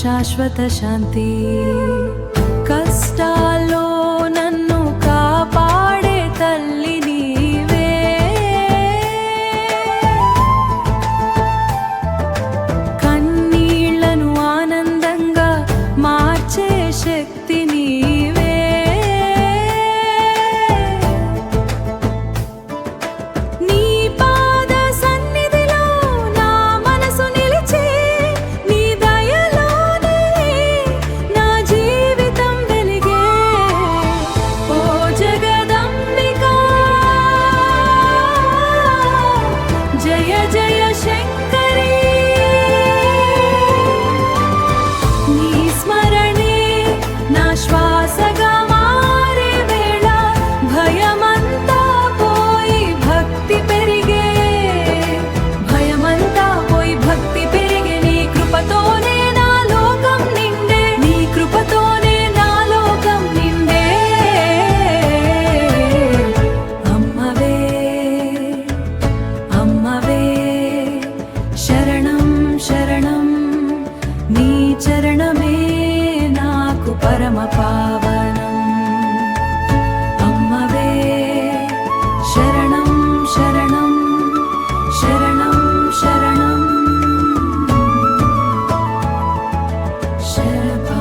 శాశ్వత శాంతి. కష్టాల్లో నన్ను కాపాడే తల్లి నీవే, కన్నీళ్లను ఆనందంగా మార్చే శక్తి నీవే. నీ పాద సన్నిధిలో నా మనసు నిలిచి, నీ దయలోనే నా జీవితం వెలిగే. ఓ జగదంబికా, జయ జయ శంకరి. నీ స్మరణే నా శ్వాసగా మారే వేళ, భయమంతా పోయి భక్తి పెరిగే. భయమంతా పోయి భక్తి పెరిగే. నీ కృపతోనే నా లోకం నిండే, నీ కృపతోనే నా లోకం నిండే. అమ్మవే అమ్మవే శరణం శరణం, నీ చరణమే నాకు పరమ పావనం. అమ్మవే శరణం శరణం శరణం శరణం శరణం.